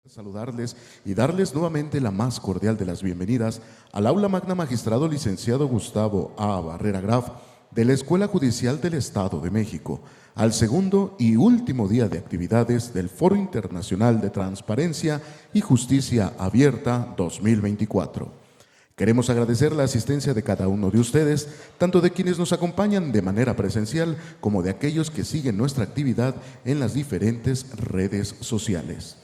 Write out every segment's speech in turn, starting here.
Saludarles y darles nuevamente la más cordial de las bienvenidas al Aula Magna Magistrado Licenciado Gustavo A. Barrera Graf de la Escuela Judicial del Estado de México, al segundo y último día de actividades del Foro Internacional de Transparencia y Justicia Abierta 2024. Queremos agradecer la asistencia de cada uno de ustedes, tanto de quienes nos acompañan de manera presencial como de aquellos que siguen nuestra actividad en las diferentes redes sociales.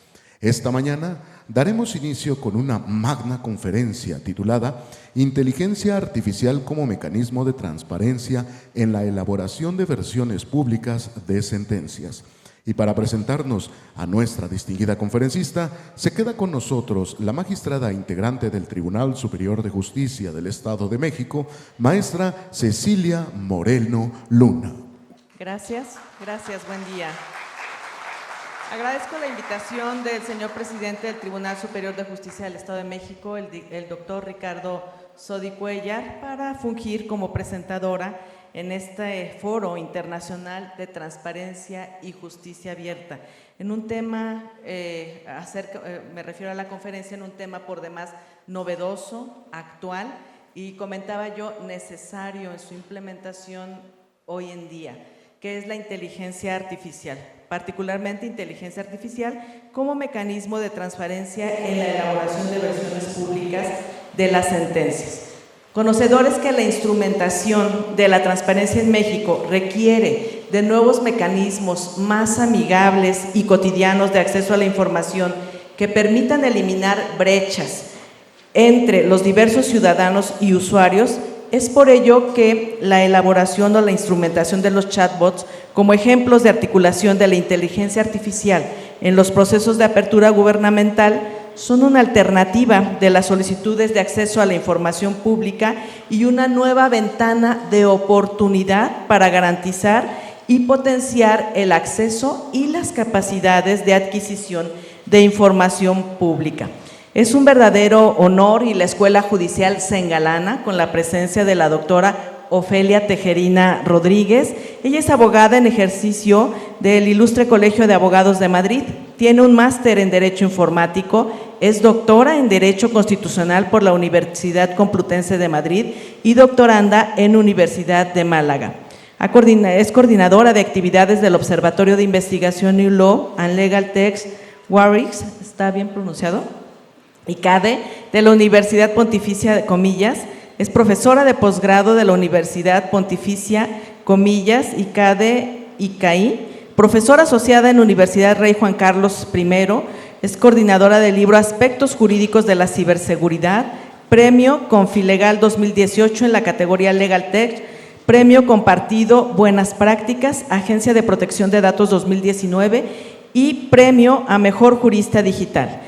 Esta mañana daremos inicio con una magna conferencia titulada Inteligencia Artificial como mecanismo de transparencia en la elaboración de versiones públicas de sentencias. Y para presentarnos a nuestra distinguida conferencista, se queda con nosotros la magistrada integrante del Tribunal Superior de Justicia del Estado de México, maestra Cecilia Moreno Luna. Gracias, buen día. Agradezco la invitación del señor presidente del Tribunal Superior de Justicia del Estado de México, el doctor Ricardo Sodi Cuellar, para fungir como presentadora en este Foro Internacional de Transparencia y Justicia Abierta. En un tema, me refiero a la conferencia, en un tema por demás novedoso, actual y, comentaba yo, necesario en su implementación hoy en día, que es la inteligencia artificial, particularmente inteligencia artificial como mecanismo de transparencia en la elaboración de versiones públicas de las sentencias. Conocedores que la instrumentación de la transparencia en México requiere de nuevos mecanismos más amigables y cotidianos de acceso a la información que permitan eliminar brechas entre los diversos ciudadanos y usuarios. Es por ello que la elaboración o la instrumentación de los chatbots como ejemplos de articulación de la inteligencia artificial en los procesos de apertura gubernamental son una alternativa de las solicitudes de acceso a la información pública y una nueva ventana de oportunidad para garantizar y potenciar el acceso y las capacidades de adquisición de información pública. Es un verdadero honor y la Escuela Judicial se engalana con la presencia de la doctora Ofelia Tejerina Rodríguez. Ella es abogada en ejercicio del Ilustre Colegio de Abogados de Madrid, tiene un máster en Derecho Informático, es doctora en Derecho Constitucional por la Universidad Complutense de Madrid y doctoranda en Universidad de Málaga. Es coordinadora de actividades del Observatorio de Investigación New Law and Legal Text Warwick, ¿está bien pronunciado? ICADE, de la Universidad Pontificia de Comillas, es profesora de posgrado de la Universidad Pontificia Comillas, ICADE, ICAI, profesora asociada en Universidad Rey Juan Carlos I, es coordinadora del libro Aspectos Jurídicos de la Ciberseguridad, premio Confilegal 2018 en la categoría Legal Tech, premio compartido Buenas Prácticas, Agencia de Protección de Datos 2019 y premio a Mejor Jurista Digital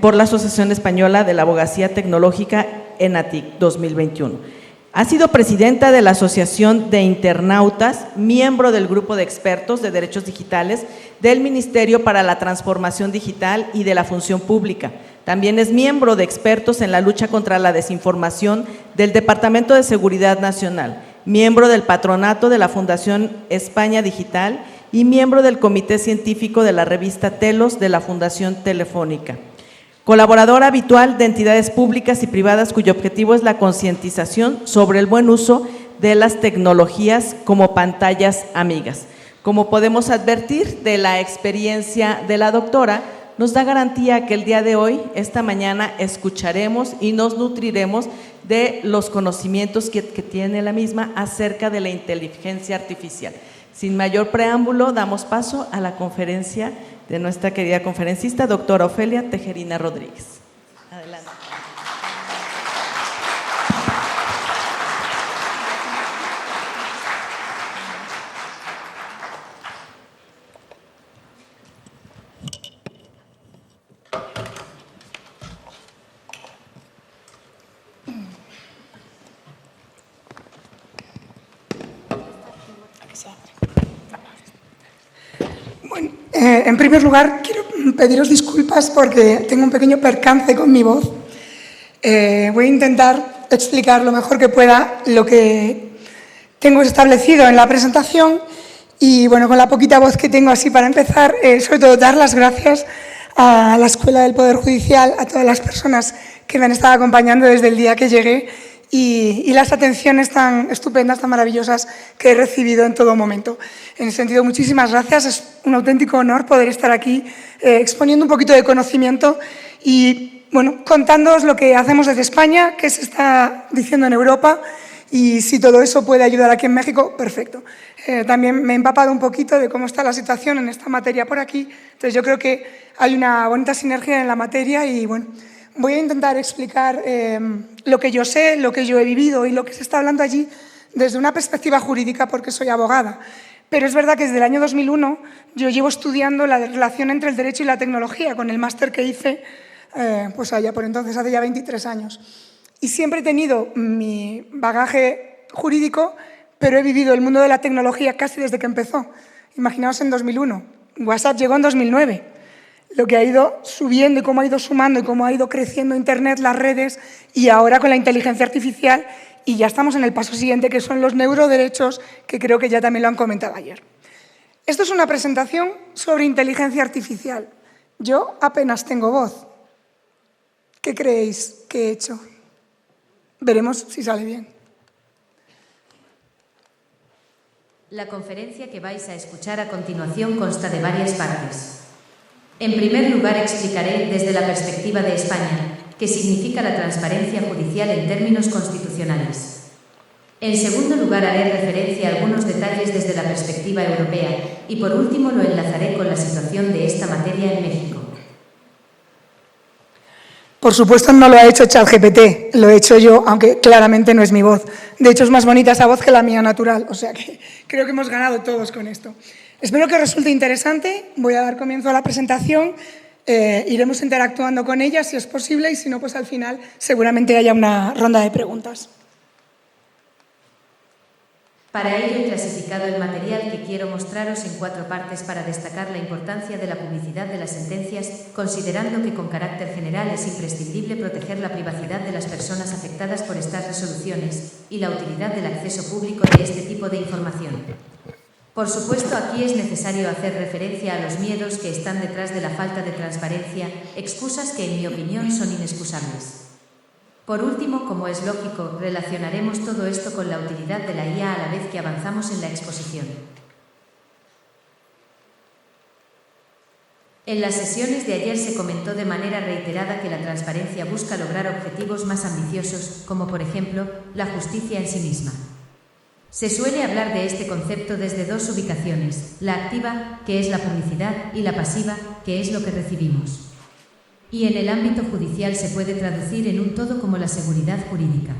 por la Asociación Española de la Abogacía Tecnológica ENATIC 2021. Ha sido presidenta de la Asociación de Internautas, miembro del Grupo de Expertos de Derechos Digitales del Ministerio para la Transformación Digital y de la Función Pública. También es miembro de expertos en la lucha contra la desinformación del Departamento de Seguridad Nacional, miembro del patronato de la Fundación España Digital y miembro del Comité Científico de la revista Telos de la Fundación Telefónica. Colaboradora habitual de entidades públicas y privadas cuyo objetivo es la concientización sobre el buen uso de las tecnologías como pantallas amigas. Como podemos advertir de la experiencia de la doctora, nos da garantía que el día de hoy, esta mañana, escucharemos y nos nutriremos de los conocimientos que tiene la misma acerca de la inteligencia artificial. Sin mayor preámbulo, damos paso a la conferencia de nuestra querida conferencista, doctora Ofelia Tejerina Rodríguez. Adelante. Bueno, en primer lugar, quiero pediros disculpas porque tengo un pequeño percance con mi voz. Voy a intentar explicar lo mejor que pueda lo que tengo establecido en la presentación y, bueno, con la poquita voz que tengo así para empezar, sobre todo dar las gracias a la Escuela del Poder Judicial, a todas las personas que me han estado acompañando desde el día que llegué y las atenciones tan estupendas, tan maravillosas que he recibido en todo momento. En ese sentido, muchísimas gracias. Es un auténtico honor poder estar aquí exponiendo un poquito de conocimiento y bueno, contándoos lo que hacemos desde España, qué se está diciendo en Europa y si todo eso puede ayudar aquí en México, perfecto. También me he empapado un poquito de cómo está la situación en esta materia por aquí, entonces yo creo que hay una bonita sinergia en la materia y bueno, voy a intentar explicar lo que yo sé, lo que yo he vivido y lo que se está hablando allí desde una perspectiva jurídica porque soy abogada. Pero es verdad que desde el año 2001 yo llevo estudiando la relación entre el derecho y la tecnología con el máster que hice pues allá por entonces, hace ya 23 años. Y siempre he tenido mi bagaje jurídico, pero he vivido el mundo de la tecnología casi desde que empezó. Imaginaos en 2001. WhatsApp llegó en 2009. Lo que ha ido subiendo y cómo ha ido sumando y cómo ha ido creciendo Internet, las redes y ahora con la inteligencia artificial y ya estamos en el paso siguiente que son los neuroderechos, que creo que ya también lo han comentado ayer. Esto es una presentación sobre inteligencia artificial. Yo apenas tengo voz. ¿Qué creéis que he hecho? Veremos si sale bien. La conferencia que vais a escuchar a continuación consta de varias partes. En primer lugar, explicaré desde la perspectiva de España qué significa la transparencia judicial en términos constitucionales. En segundo lugar, haré referencia a algunos detalles desde la perspectiva europea y por último lo enlazaré con la situación de esta materia en México. Por supuesto no lo ha hecho ChatGPT, lo he hecho yo, aunque claramente no es mi voz. De hecho, es más bonita esa voz que la mía natural, o sea que creo que hemos ganado todos con esto. Espero que os resulte interesante, voy a dar comienzo a la presentación, iremos interactuando con ella si es posible y si no, pues al final seguramente haya una ronda de preguntas. Para ello he clasificado el material que quiero mostraros en 4 partes para destacar la importancia de la publicidad de las sentencias, considerando que con carácter general es imprescindible proteger la privacidad de las personas afectadas por estas resoluciones y la utilidad del acceso público de este tipo de información. Por supuesto, aquí es necesario hacer referencia a los miedos que están detrás de la falta de transparencia, excusas que en mi opinión son inexcusables. Por último, como es lógico, relacionaremos todo esto con la utilidad de la IA a la vez que avanzamos en la exposición. En las sesiones de ayer se comentó de manera reiterada que la transparencia busca lograr objetivos más ambiciosos, como por ejemplo, la justicia en sí misma. Se suele hablar de este concepto desde 2 ubicaciones, la activa, que es la publicidad, y la pasiva, que es lo que recibimos. Y en el ámbito judicial se puede traducir en un todo como la seguridad jurídica.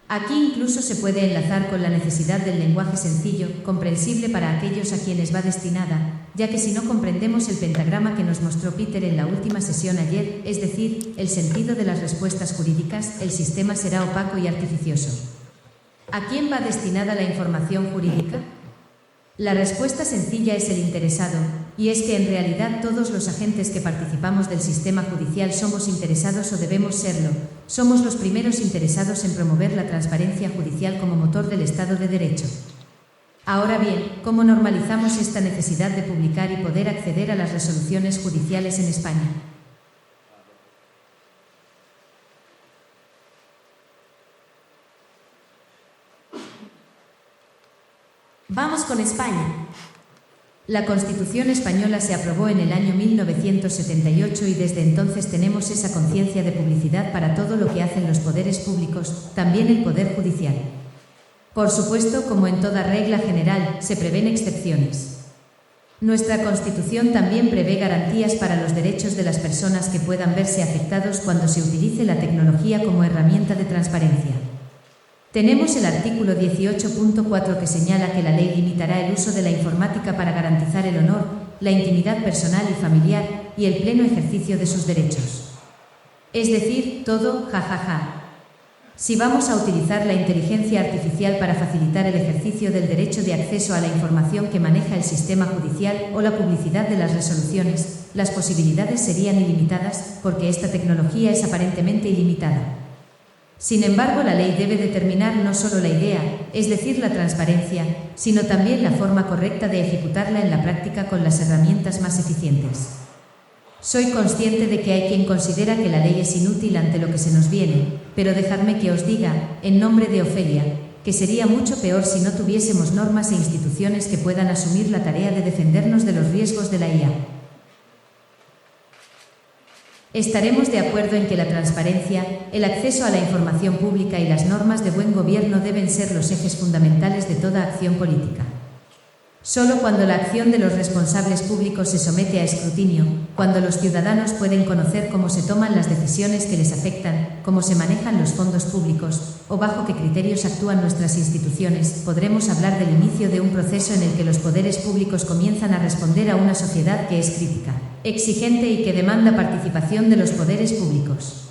Aquí incluso se puede enlazar con la necesidad del lenguaje sencillo, comprensible para aquellos a quienes va destinada, ya que si no comprendemos el pentagrama que nos mostró Peter en la última sesión ayer, es decir, el sentido de las respuestas jurídicas, el sistema será opaco y artificioso. ¿A quién va destinada la información jurídica? La respuesta sencilla es el interesado, y es que en realidad todos los agentes que participamos del sistema judicial somos interesados o debemos serlo. Somos los primeros interesados en promover la transparencia judicial como motor del Estado de Derecho. Ahora bien, ¿cómo normalizamos esta necesidad de publicar y poder acceder a las resoluciones judiciales en España? Vamos con España. La Constitución española se aprobó en el año 1978 y desde entonces tenemos esa conciencia de publicidad para todo lo que hacen los poderes públicos, también el Poder Judicial. Por supuesto, como en toda regla general, se prevén excepciones. Nuestra Constitución también prevé garantías para los derechos de las personas que puedan verse afectados cuando se utilice la tecnología como herramienta de transparencia. Tenemos el artículo 18.4 que señala que la ley limitará el uso de la informática para garantizar el honor, la intimidad personal y familiar y el pleno ejercicio de sus derechos. Es decir, todo jajaja. Si vamos a utilizar la inteligencia artificial para facilitar el ejercicio del derecho de acceso a la información que maneja el sistema judicial o la publicidad de las resoluciones, las posibilidades serían ilimitadas porque esta tecnología es aparentemente ilimitada. Sin embargo, la ley debe determinar no solo la idea, es decir, la transparencia, sino también la forma correcta de ejecutarla en la práctica con las herramientas más eficientes. Soy consciente de que hay quien considera que la ley es inútil ante lo que se nos viene, pero dejadme que os diga, en nombre de Ofelia, que sería mucho peor si no tuviésemos normas e instituciones que puedan asumir la tarea de defendernos de los riesgos de la IA. Estaremos de acuerdo en que la transparencia, el acceso a la información pública y las normas de buen gobierno deben ser los ejes fundamentales de toda acción política. Solo cuando la acción de los responsables públicos se somete a escrutinio, cuando los ciudadanos pueden conocer cómo se toman las decisiones que les afectan, cómo se manejan los fondos públicos, o bajo qué criterios actúan nuestras instituciones, podremos hablar del inicio de un proceso en el que los poderes públicos comienzan a responder a una sociedad que es crítica, exigente y que demanda participación de los poderes públicos.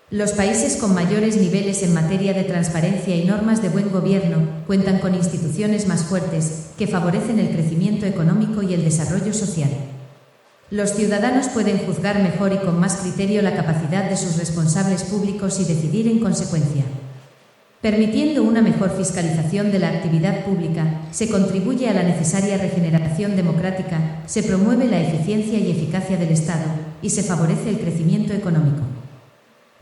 Los países con mayores niveles en materia de transparencia y normas de buen gobierno cuentan con instituciones más fuertes que favorecen el crecimiento económico y el desarrollo social. Los ciudadanos pueden juzgar mejor y con más criterio la capacidad de sus responsables públicos y decidir en consecuencia. Permitiendo una mejor fiscalización de la actividad pública, se contribuye a la necesaria regeneración democrática, se promueve la eficiencia y eficacia del Estado y se favorece el crecimiento económico.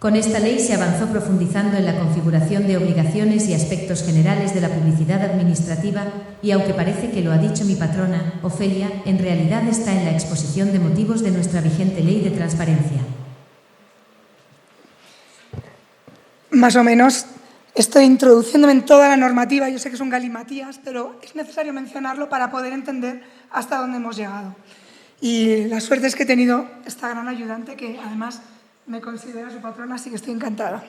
Con esta ley se avanzó profundizando en la configuración de obligaciones y aspectos generales de la publicidad administrativa y, aunque parece que lo ha dicho mi patrona, Ofelia, en realidad está en la exposición de motivos de nuestra vigente ley de transparencia. Más o menos estoy introduciéndome en toda la normativa. Yo sé que es un galimatías, pero es necesario mencionarlo para poder entender hasta dónde hemos llegado. Y la suerte es que he tenido esta gran ayudante que, además, me considera su patrona, así que estoy encantada.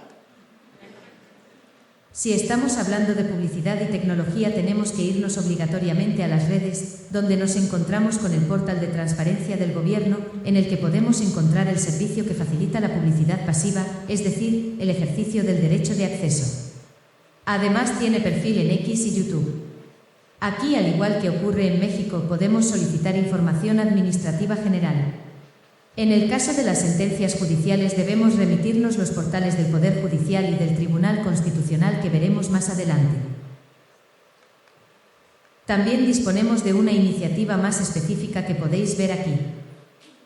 Si estamos hablando de publicidad y tecnología, tenemos que irnos obligatoriamente a las redes, donde nos encontramos con el portal de transparencia del Gobierno, en el que podemos encontrar el servicio que facilita la publicidad pasiva, es decir, el ejercicio del derecho de acceso. Además, tiene perfil en X y YouTube. Aquí, al igual que ocurre en México, podemos solicitar información administrativa general. En el caso de las sentencias judiciales debemos remitirnos los portales del Poder Judicial y del Tribunal Constitucional que veremos más adelante. También disponemos de una iniciativa más específica que podéis ver aquí.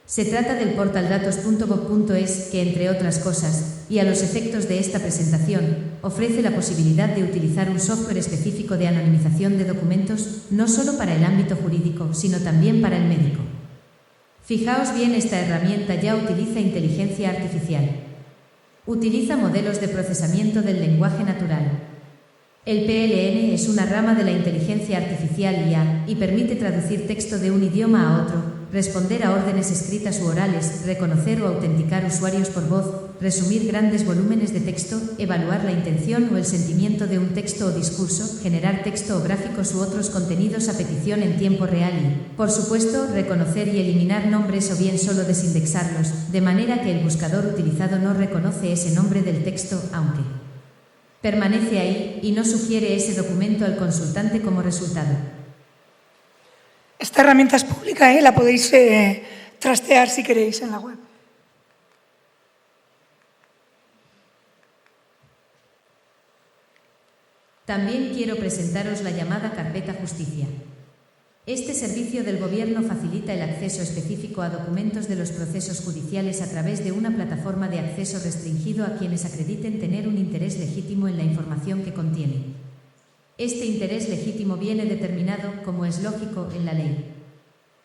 Se trata del portal datos.gov.es que, entre otras cosas, y a los efectos de esta presentación, ofrece la posibilidad de utilizar un software específico de anonimización de documentos, no solo para el ámbito jurídico, sino también para el médico. Fijaos bien, esta herramienta ya utiliza inteligencia artificial. Utiliza modelos de procesamiento del lenguaje natural. El PLN es una rama de la inteligencia artificial IA y permite traducir texto de un idioma a otro, responder a órdenes escritas u orales, reconocer o autenticar usuarios por voz, resumir grandes volúmenes de texto, evaluar la intención o el sentimiento de un texto o discurso, generar texto o gráficos u otros contenidos a petición en tiempo real y, por supuesto, reconocer y eliminar nombres o bien solo desindexarlos, de manera que el buscador utilizado no reconoce ese nombre del texto, aunque permanece ahí y no sugiere ese documento al consultante como resultado. Esta herramienta es pública, la podéis trastear si queréis en la web. También quiero presentaros la llamada Carpeta Justicia. Este servicio del Gobierno facilita el acceso específico a documentos de los procesos judiciales a través de una plataforma de acceso restringido a quienes acrediten tener un interés legítimo en la información que contiene. Este interés legítimo viene determinado, como es lógico, en la ley.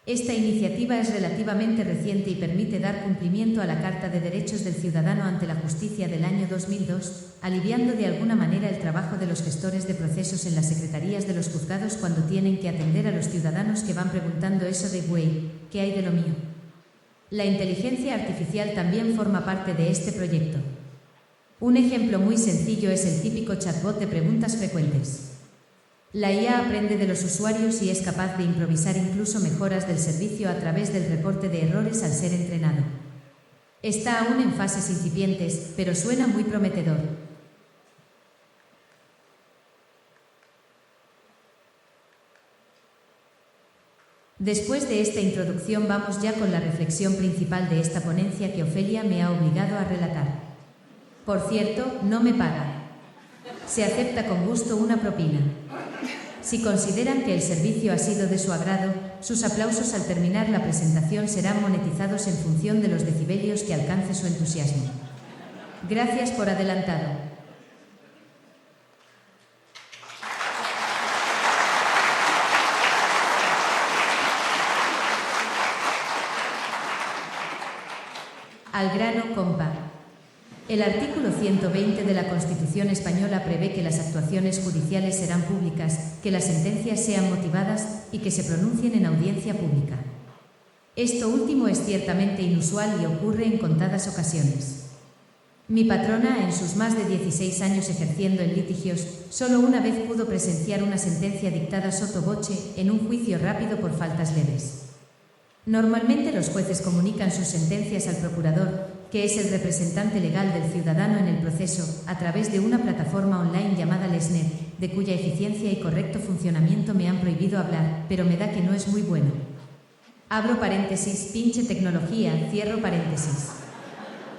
Esta iniciativa es relativamente reciente y permite dar cumplimiento a la Carta de Derechos del Ciudadano ante la Justicia del año 2002, aliviando de alguna manera el trabajo de los gestores de procesos en las secretarías de los juzgados cuando tienen que atender a los ciudadanos que van preguntando eso de «Güey, ¿qué hay de lo mío?». La inteligencia artificial también forma parte de este proyecto. Un ejemplo muy sencillo es el típico chatbot de preguntas frecuentes. La IA aprende de los usuarios y es capaz de improvisar incluso mejoras del servicio a través del reporte de errores al ser entrenado. Está aún en fases incipientes, pero suena muy prometedor. Después de esta introducción vamos ya con la reflexión principal de esta ponencia que Ofelia me ha obligado a relatar. Por cierto, no me paga. Se acepta con gusto una propina. Si consideran que el servicio ha sido de su agrado, sus aplausos al terminar la presentación serán monetizados en función de los decibelios que alcance su entusiasmo. Gracias por adelantado. Al grano, compa. El artículo 120 de la Constitución española prevé que las actuaciones judiciales serán públicas, que las sentencias sean motivadas y que se pronuncien en audiencia pública. Esto último es ciertamente inusual y ocurre en contadas ocasiones. Mi patrona, en sus más de 16 años ejerciendo en litigios, solo una vez pudo presenciar una sentencia dictada sotto voce en un juicio rápido por faltas leves. Normalmente los jueces comunican sus sentencias al procurador, que es el representante legal del ciudadano en el proceso, a través de una plataforma online llamada Lesnet, de cuya eficiencia y correcto funcionamiento me han prohibido hablar, pero me da que no es muy bueno. Abro paréntesis, pinche tecnología, cierro paréntesis.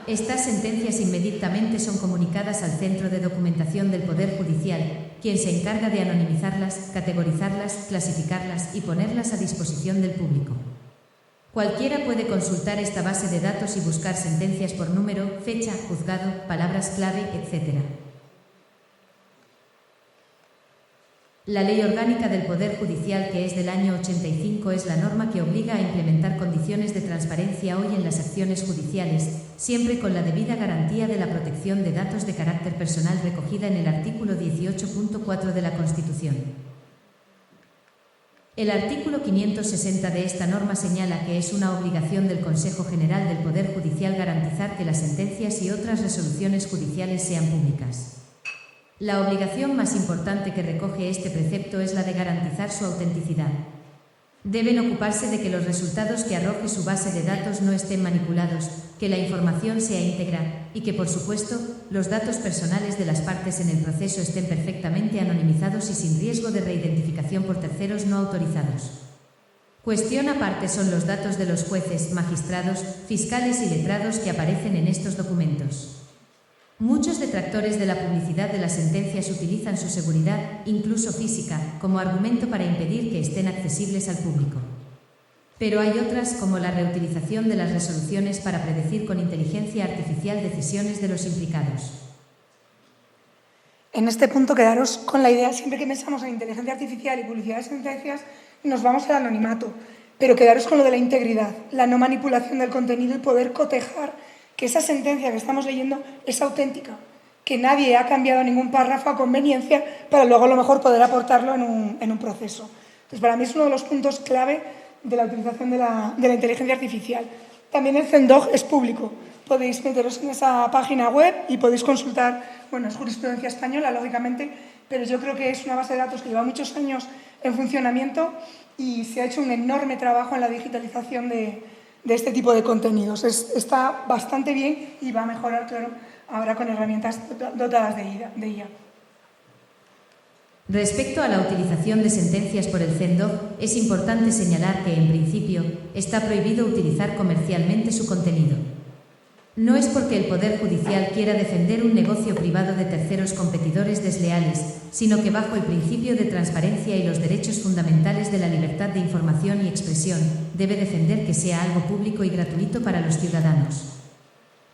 Estas sentencias inmediatamente son comunicadas al Centro de Documentación del Poder Judicial, quien se encarga de anonimizarlas, categorizarlas, clasificarlas y ponerlas a disposición del público. Cualquiera puede consultar esta base de datos y buscar sentencias por número, fecha, juzgado, palabras clave, etc. La Ley Orgánica del Poder Judicial, que es del año 85, es la norma que obliga a implementar condiciones de transparencia hoy en las acciones judiciales, siempre con la debida garantía de la protección de datos de carácter personal recogida en el artículo 18.4 de la Constitución. El artículo 560 de esta norma señala que es una obligación del Consejo General del Poder Judicial garantizar que las sentencias y otras resoluciones judiciales sean públicas. La obligación más importante que recoge este precepto es la de garantizar su autenticidad. Deben ocuparse de que los resultados que arroje su base de datos no estén manipulados, que la información sea íntegra y que, por supuesto, los datos personales de las partes en el proceso estén perfectamente anonimizados y sin riesgo de reidentificación por terceros no autorizados. Cuestión aparte son los datos de los jueces, magistrados, fiscales y letrados que aparecen en estos documentos. Muchos detractores de la publicidad de las sentencias utilizan su seguridad, incluso física, como argumento para impedir que estén accesibles al público. Pero hay otras, como la reutilización de las resoluciones para predecir con inteligencia artificial decisiones de los implicados. En este punto quedaros con la idea, siempre que pensamos en inteligencia artificial y publicidad de sentencias, nos vamos al anonimato, pero quedaros con lo de la integridad, la no manipulación del contenido y poder cotejar que esa sentencia que estamos leyendo es auténtica, que nadie ha cambiado ningún párrafo a conveniencia para luego a lo mejor poder aportarlo en un proceso. Entonces, para mí es uno de los puntos clave de la utilización de la inteligencia artificial. También el CENDOG es público. Podéis meteros en esa página web y podéis consultar, bueno, es jurisprudencia española, lógicamente, pero yo creo que es una base de datos que lleva muchos años en funcionamiento y se ha hecho un enorme trabajo en la digitalización de este tipo de contenidos. Está bastante bien y va a mejorar, claro, ahora con herramientas dotadas de IA. Respecto a la utilización de sentencias por el CENDOG, es importante señalar que, en principio, está prohibido utilizar comercialmente su contenido. No es porque el Poder Judicial quiera defender un negocio privado de terceros competidores desleales, sino que bajo el principio de transparencia y los derechos fundamentales de la libertad de información y expresión, debe defender que sea algo público y gratuito para los ciudadanos.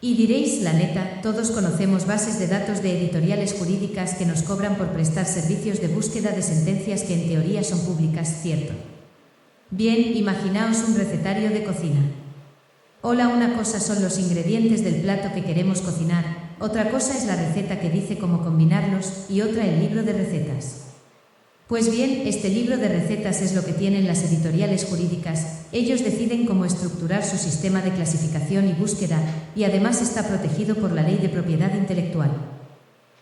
Y diréis, la neta, todos conocemos bases de datos de editoriales jurídicas que nos cobran por prestar servicios de búsqueda de sentencias que en teoría son públicas, ¿cierto? Bien, imaginaos un recetario de cocina. Hola, una cosa son los ingredientes del plato que queremos cocinar, otra cosa es la receta que dice cómo combinarlos y otra el libro de recetas. Pues bien, este libro de recetas es lo que tienen las editoriales jurídicas. Ellos deciden cómo estructurar su sistema de clasificación y búsqueda y además está protegido por la Ley de Propiedad Intelectual.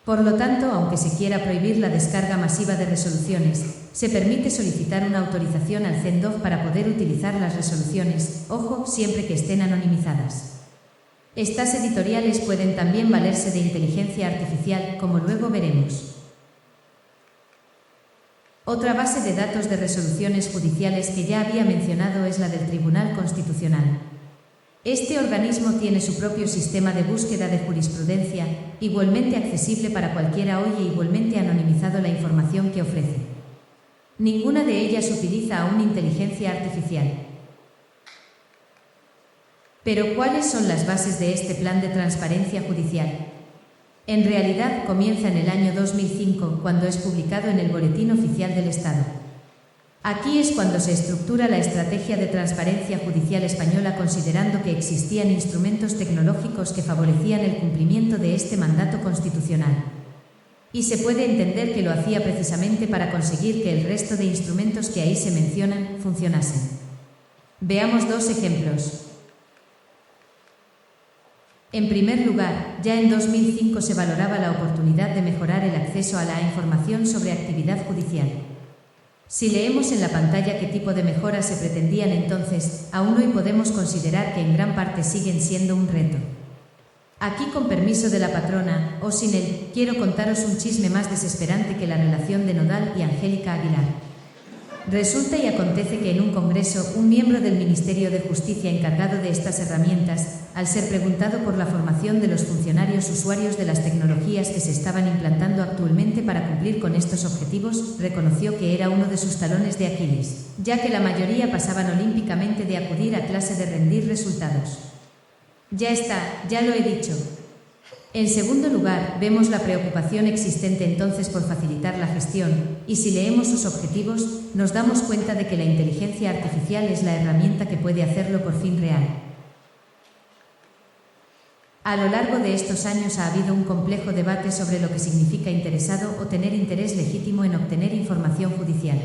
Por lo tanto, aunque se quiera prohibir la descarga masiva de resoluciones, se permite solicitar una autorización al CENDOG para poder utilizar las resoluciones, ojo, siempre que estén anonimizadas. Estas editoriales pueden también valerse de inteligencia artificial, como luego veremos. Otra base de datos de resoluciones judiciales que ya había mencionado es la del Tribunal Constitucional. Este organismo tiene su propio sistema de búsqueda de jurisprudencia, igualmente accesible para cualquiera hoy e igualmente anonimizado la información que ofrece. Ninguna de ellas utiliza aún inteligencia artificial. Pero, ¿cuáles son las bases de este plan de transparencia judicial? En realidad, comienza en el año 2005, cuando es publicado en el Boletín Oficial del Estado. Aquí es cuando se estructura la estrategia de transparencia judicial española, considerando que existían instrumentos tecnológicos que favorecían el cumplimiento de este mandato constitucional. Y se puede entender que lo hacía precisamente para conseguir que el resto de instrumentos que ahí se mencionan funcionasen. Veamos dos ejemplos. En primer lugar, ya en 2005 se valoraba la oportunidad de mejorar el acceso a la información sobre actividad judicial. Si leemos en la pantalla qué tipo de mejoras se pretendían entonces, aún hoy podemos considerar que en gran parte siguen siendo un reto. Aquí, con permiso de la patrona, o sin él, quiero contaros un chisme más desesperante que la relación de Nodal y Angélica Aguilar. Resulta y acontece que en un congreso, un miembro del Ministerio de Justicia encargado de estas herramientas, al ser preguntado por la formación de los funcionarios usuarios de las tecnologías que se estaban implantando actualmente para cumplir con estos objetivos, reconoció que era uno de sus talones de Aquiles, ya que la mayoría pasaban olímpicamente de acudir a clase de rendir resultados. Ya está, ya lo he dicho. En segundo lugar, vemos la preocupación existente entonces por facilitar la gestión, y si leemos sus objetivos, nos damos cuenta de que la inteligencia artificial es la herramienta que puede hacerlo por fin real. A lo largo de estos años ha habido un complejo debate sobre lo que significa interesado o tener interés legítimo en obtener información judicial.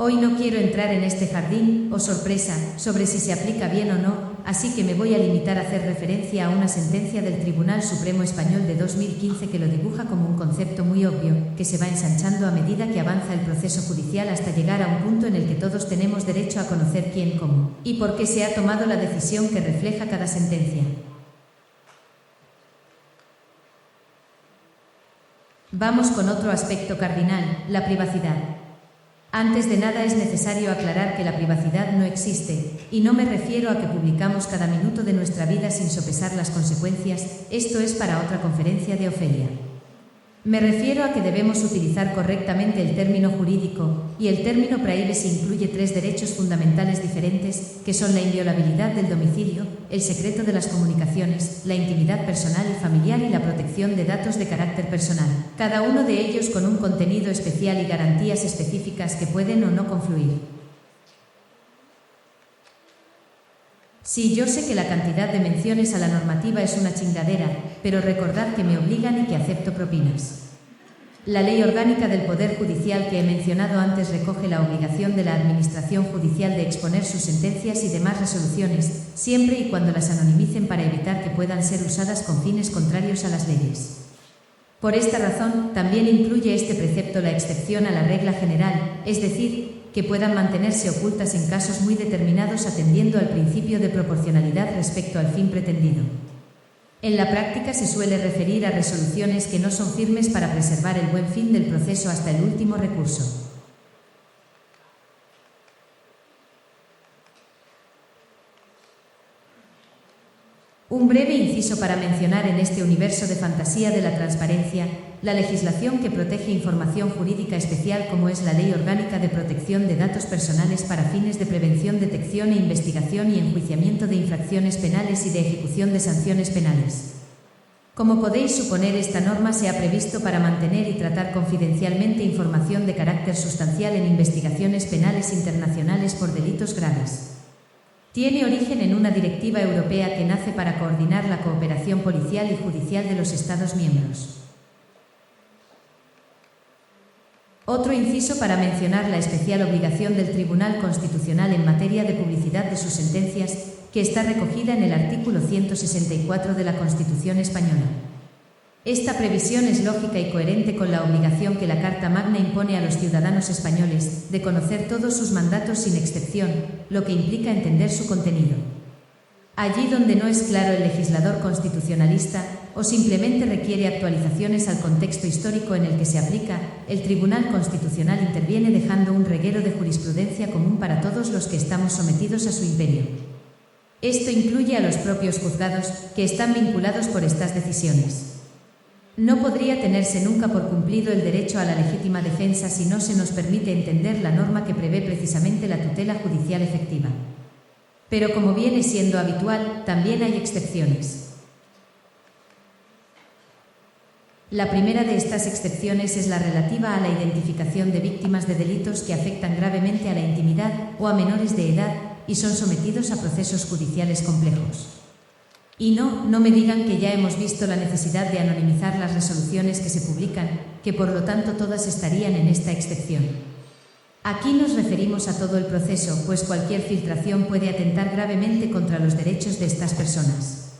Hoy no quiero entrar en este jardín, o sorpresa, sobre si se aplica bien o no, así que me voy a limitar a hacer referencia a una sentencia del Tribunal Supremo Español de 2015 que lo dibuja como un concepto muy obvio, que se va ensanchando a medida que avanza el proceso judicial hasta llegar a un punto en el que todos tenemos derecho a conocer quién, cómo y por qué se ha tomado la decisión que refleja cada sentencia. Vamos con otro aspecto cardinal, la privacidad. Antes de nada es necesario aclarar que la privacidad no existe, y no me refiero a que publicamos cada minuto de nuestra vida sin sopesar las consecuencias, esto es para otra conferencia de Ofelia. Me refiero a que debemos utilizar correctamente el término jurídico, y el término privacy incluye tres derechos fundamentales diferentes, que son la inviolabilidad del domicilio, el secreto de las comunicaciones, la intimidad personal y familiar y la protección de datos de carácter personal, cada uno de ellos con un contenido especial y garantías específicas que pueden o no confluir. Sí, yo sé que la cantidad de menciones a la normativa es una chingadera, pero recordad que me obligan y que acepto propinas. La Ley Orgánica del Poder Judicial que he mencionado antes recoge la obligación de la Administración Judicial de exponer sus sentencias y demás resoluciones, siempre y cuando las anonimicen para evitar que puedan ser usadas con fines contrarios a las leyes. Por esta razón, también incluye este precepto la excepción a la regla general, es decir, que puedan mantenerse ocultas en casos muy determinados atendiendo al principio de proporcionalidad respecto al fin pretendido. En la práctica se suele referir a resoluciones que no son firmes para preservar el buen fin del proceso hasta el último recurso. Un breve inciso para mencionar en este universo de fantasía de la transparencia, la legislación que protege información jurídica especial como es la Ley Orgánica de Protección de Datos Personales para fines de prevención, detección e investigación y enjuiciamiento de infracciones penales y de ejecución de sanciones penales. Como podéis suponer, esta norma se ha previsto para mantener y tratar confidencialmente información de carácter sustancial en investigaciones penales internacionales por delitos graves. Tiene origen en una directiva europea que nace para coordinar la cooperación policial y judicial de los Estados miembros. Otro inciso para mencionar la especial obligación del Tribunal Constitucional en materia de publicidad de sus sentencias, que está recogida en el artículo 164 de la Constitución española. Esta previsión es lógica y coherente con la obligación que la Carta Magna impone a los ciudadanos españoles de conocer todos sus mandatos sin excepción, lo que implica entender su contenido. Allí donde no es claro el legislador constitucionalista o simplemente requiere actualizaciones al contexto histórico en el que se aplica, el Tribunal Constitucional interviene dejando un reguero de jurisprudencia común para todos los que estamos sometidos a su imperio. Esto incluye a los propios juzgados, que están vinculados por estas decisiones. No podría tenerse nunca por cumplido el derecho a la legítima defensa si no se nos permite entender la norma que prevé precisamente la tutela judicial efectiva. Pero como viene siendo habitual, también hay excepciones. La primera de estas excepciones es la relativa a la identificación de víctimas de delitos que afectan gravemente a la intimidad o a menores de edad y son sometidos a procesos judiciales complejos. Y no me digan que ya hemos visto la necesidad de anonimizar las resoluciones que se publican, que por lo tanto todas estarían en esta excepción. Aquí nos referimos a todo el proceso, pues cualquier filtración puede atentar gravemente contra los derechos de estas personas.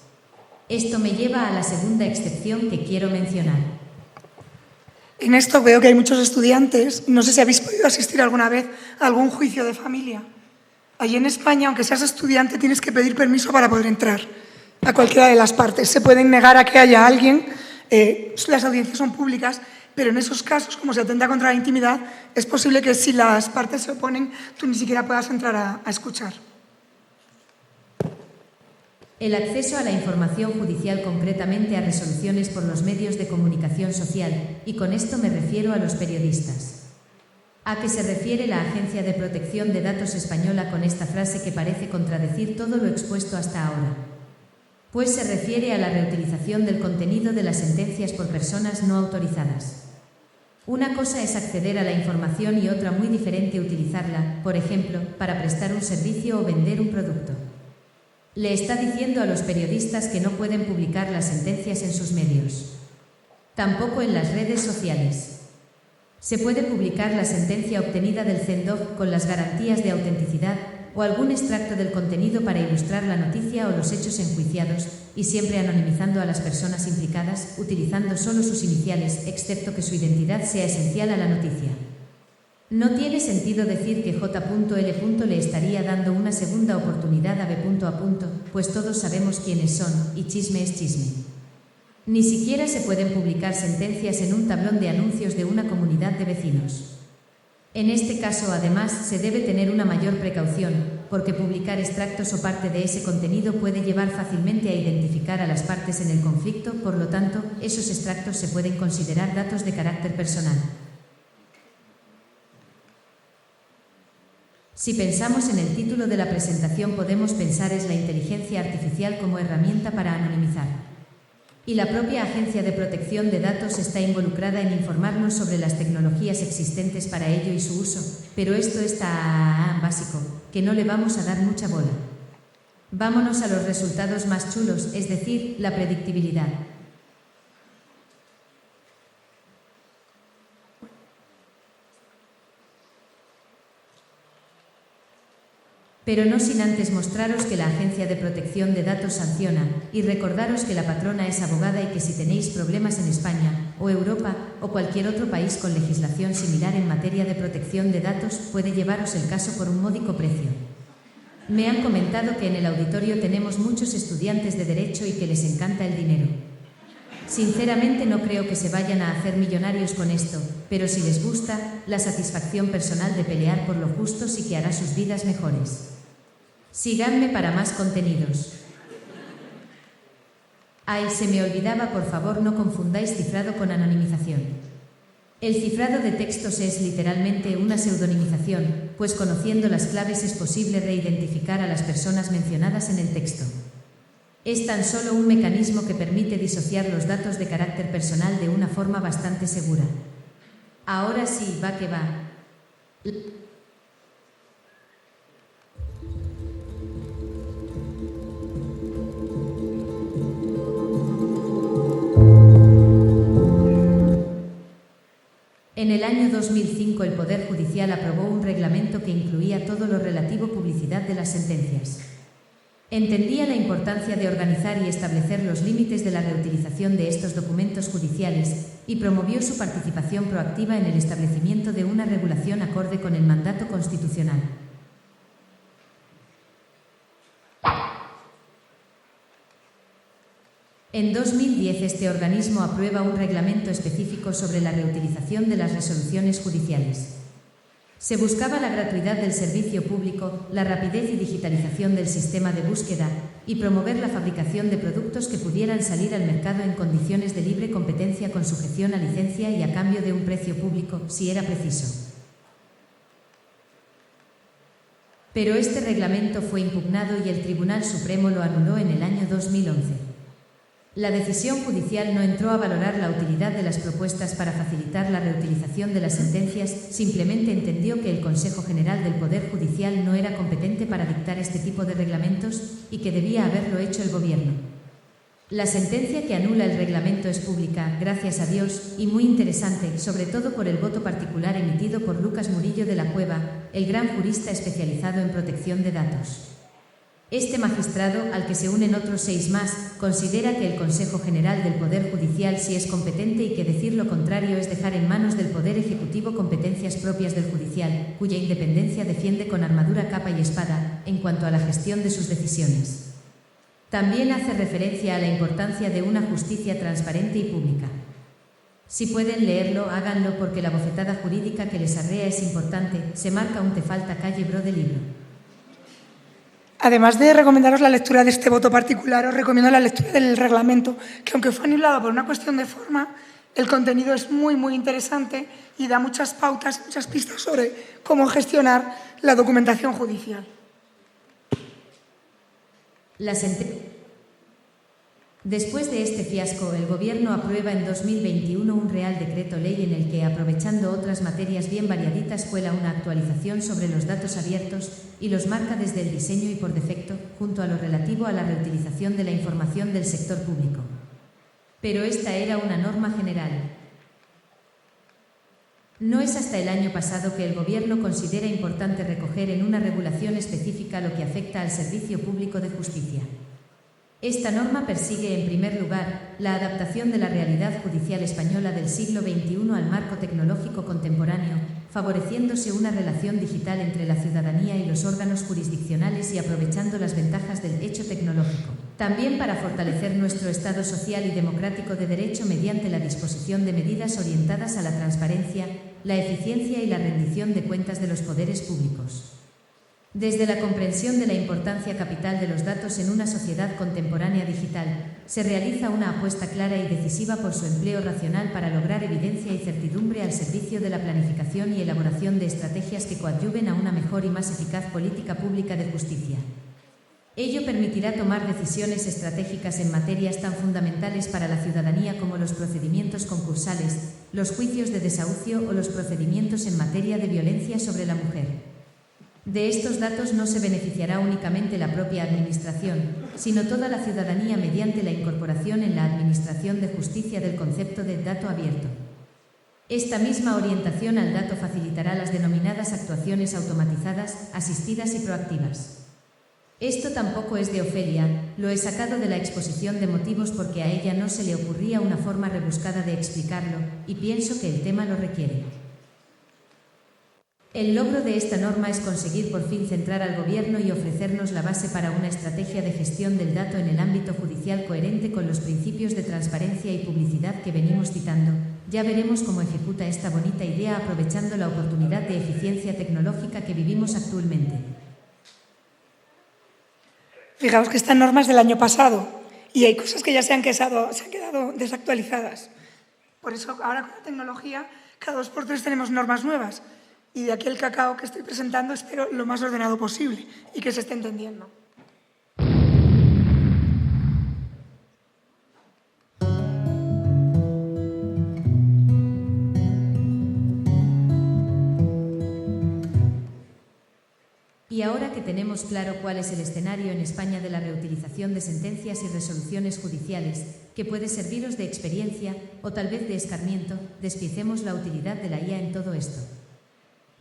Esto me lleva a la segunda excepción que quiero mencionar. En esto veo que hay muchos estudiantes. No sé si habéis podido asistir alguna vez a algún juicio de familia. Allí en España, aunque seas estudiante, tienes que pedir permiso para poder entrar a cualquiera de las partes. Se pueden negar a que haya alguien, las audiencias son públicas, pero en esos casos, como se atenta contra la intimidad, es posible que si las partes se oponen, tú ni siquiera puedas entrar a escuchar. El acceso a la información judicial, concretamente a resoluciones por los medios de comunicación social, y con esto me refiero a los periodistas. ¿A qué se refiere la Agencia de Protección de Datos española con esta frase que parece contradecir todo lo expuesto hasta ahora? Pues se refiere a la reutilización del contenido de las sentencias por personas no autorizadas. Una cosa es acceder a la información y otra muy diferente utilizarla, por ejemplo, para prestar un servicio o vender un producto. Le está diciendo a los periodistas que no pueden publicar las sentencias en sus medios. Tampoco en las redes sociales. Se puede publicar la sentencia obtenida del CENDOG con las garantías de autenticidad o algún extracto del contenido para ilustrar la noticia o los hechos enjuiciados, y siempre anonimizando a las personas implicadas, utilizando solo sus iniciales, excepto que su identidad sea esencial a la noticia. No tiene sentido decir que J.L. le estaría dando una segunda oportunidad a B.A., pues todos sabemos quiénes son, y chisme es chisme. Ni siquiera se pueden publicar sentencias en un tablón de anuncios de una comunidad de vecinos. En este caso, además, se debe tener una mayor precaución, porque publicar extractos o parte de ese contenido puede llevar fácilmente a identificar a las partes en el conflicto, por lo tanto, esos extractos se pueden considerar datos de carácter personal. Si pensamos en el título de la presentación, podemos pensar en la inteligencia artificial como herramienta para anonimizar. Y la propia Agencia de Protección de Datos está involucrada en informarnos sobre las tecnologías existentes para ello y su uso, pero esto es tan básico, que no le vamos a dar mucha bola. Vámonos a los resultados más chulos, es decir, la predictibilidad. Pero no sin antes mostraros que la Agencia de Protección de Datos sanciona, y recordaros que la patrona es abogada y que si tenéis problemas en España, o Europa, o cualquier otro país con legislación similar en materia de protección de datos, puede llevaros el caso por un módico precio. Me han comentado que en el auditorio tenemos muchos estudiantes de Derecho y que les encanta el dinero. Sinceramente no creo que se vayan a hacer millonarios con esto, pero si les gusta, la satisfacción personal de pelear por lo justo sí que hará sus vidas mejores. Síganme para más contenidos. Ay, se me olvidaba, por favor no confundáis cifrado con anonimización. El cifrado de textos es literalmente una pseudonimización, pues conociendo las claves es posible reidentificar a las personas mencionadas en el texto. Es tan solo un mecanismo que permite disociar los datos de carácter personal de una forma bastante segura. Ahora sí, va que va. En el año 2005 el Poder Judicial aprobó un reglamento que incluía todo lo relativo a publicidad de las sentencias. Entendía la importancia de organizar y establecer los límites de la reutilización de estos documentos judiciales y promovió su participación proactiva en el establecimiento de una regulación acorde con el mandato constitucional. En 2010 este organismo aprueba un reglamento específico sobre la reutilización de las resoluciones judiciales. Se buscaba la gratuidad del servicio público, la rapidez y digitalización del sistema de búsqueda y promover la fabricación de productos que pudieran salir al mercado en condiciones de libre competencia con sujeción a licencia y a cambio de un precio público, si era preciso. Pero este reglamento fue impugnado y el Tribunal Supremo lo anuló en el año 2011. La decisión judicial no entró a valorar la utilidad de las propuestas para facilitar la reutilización de las sentencias, simplemente entendió que el Consejo General del Poder Judicial no era competente para dictar este tipo de reglamentos y que debía haberlo hecho el Gobierno. La sentencia que anula el reglamento es pública, gracias a Dios, y muy interesante, sobre todo por el voto particular emitido por Lucas Murillo de la Cueva, el gran jurista especializado en protección de datos. Este magistrado, al que se unen otros 6 más, considera que el Consejo General del Poder Judicial sí es competente y que decir lo contrario es dejar en manos del Poder Ejecutivo competencias propias del judicial, cuya independencia defiende con armadura, capa y espada, en cuanto a la gestión de sus decisiones. También hace referencia a la importancia de una justicia transparente y pública. Si pueden leerlo, háganlo porque la bofetada jurídica que les arrea es importante, se marca un te falta calle bro de libro. Además de recomendaros la lectura de este voto particular, os recomiendo la lectura del reglamento, que aunque fue anulado por una cuestión de forma, el contenido es muy, muy interesante y da muchas pautas, muchas pistas sobre cómo gestionar la documentación judicial. Después de este fiasco, el Gobierno aprueba en 2021 un Real Decreto Ley en el que, aprovechando otras materias bien variaditas, cuela una actualización sobre los datos abiertos y los marca desde el diseño y por defecto, junto a lo relativo a la reutilización de la información del sector público. Pero esta era una norma general. No es hasta el año pasado que el Gobierno considera importante recoger en una regulación específica lo que afecta al servicio público de justicia. Esta norma persigue, en primer lugar, la adaptación de la realidad judicial española del siglo XXI al marco tecnológico contemporáneo, favoreciéndose una relación digital entre la ciudadanía y los órganos jurisdiccionales y aprovechando las ventajas del hecho tecnológico. También para fortalecer nuestro Estado social y democrático de derecho mediante la disposición de medidas orientadas a la transparencia, la eficiencia y la rendición de cuentas de los poderes públicos. Desde la comprensión de la importancia capital de los datos en una sociedad contemporánea digital, se realiza una apuesta clara y decisiva por su empleo racional para lograr evidencia y certidumbre al servicio de la planificación y elaboración de estrategias que coadyuven a una mejor y más eficaz política pública de justicia. Ello permitirá tomar decisiones estratégicas en materias tan fundamentales para la ciudadanía como los procedimientos concursales, los juicios de desahucio o los procedimientos en materia de violencia sobre la mujer. De estos datos no se beneficiará únicamente la propia Administración, sino toda la ciudadanía mediante la incorporación en la Administración de Justicia del concepto de dato abierto. Esta misma orientación al dato facilitará las denominadas actuaciones automatizadas, asistidas y proactivas. Esto tampoco es de Ofelia, lo he sacado de la exposición de motivos porque a ella no se le ocurría una forma rebuscada de explicarlo, y pienso que el tema lo requiere. El logro de esta norma es conseguir por fin centrar al Gobierno y ofrecernos la base para una estrategia de gestión del dato en el ámbito judicial coherente con los principios de transparencia y publicidad que venimos citando. Ya veremos cómo ejecuta esta bonita idea aprovechando la oportunidad de eficiencia tecnológica que vivimos actualmente. Fijaos que esta norma es del año pasado y hay cosas que ya se han quedado desactualizadas. Por eso ahora con la tecnología cada 2 por 3 tenemos normas nuevas. Y de aquí el cacao que estoy presentando espero lo más ordenado posible y que se esté entendiendo. Y ahora que tenemos claro cuál es el escenario en España de la reutilización de sentencias y resoluciones judiciales, que puede serviros de experiencia o tal vez de escarmiento, despiecemos la utilidad de la IA en todo esto.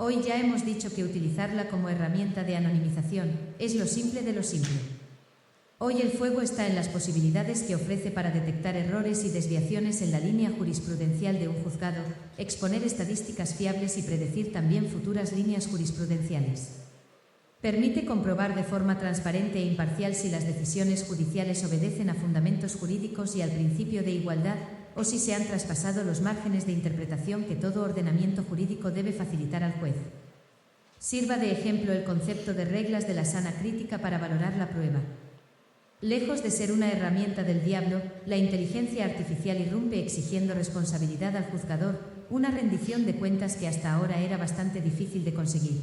Hoy ya hemos dicho que utilizarla como herramienta de anonimización es lo simple de lo simple. Hoy el fuego está en las posibilidades que ofrece para detectar errores y desviaciones en la línea jurisprudencial de un juzgado, exponer estadísticas fiables y predecir también futuras líneas jurisprudenciales. Permite comprobar de forma transparente e imparcial si las decisiones judiciales obedecen a fundamentos jurídicos y al principio de igualdad, o si se han traspasado los márgenes de interpretación que todo ordenamiento jurídico debe facilitar al juez. Sirva de ejemplo el concepto de reglas de la sana crítica para valorar la prueba. Lejos de ser una herramienta del diablo, la inteligencia artificial irrumpe exigiendo responsabilidad al juzgador, una rendición de cuentas que hasta ahora era bastante difícil de conseguir.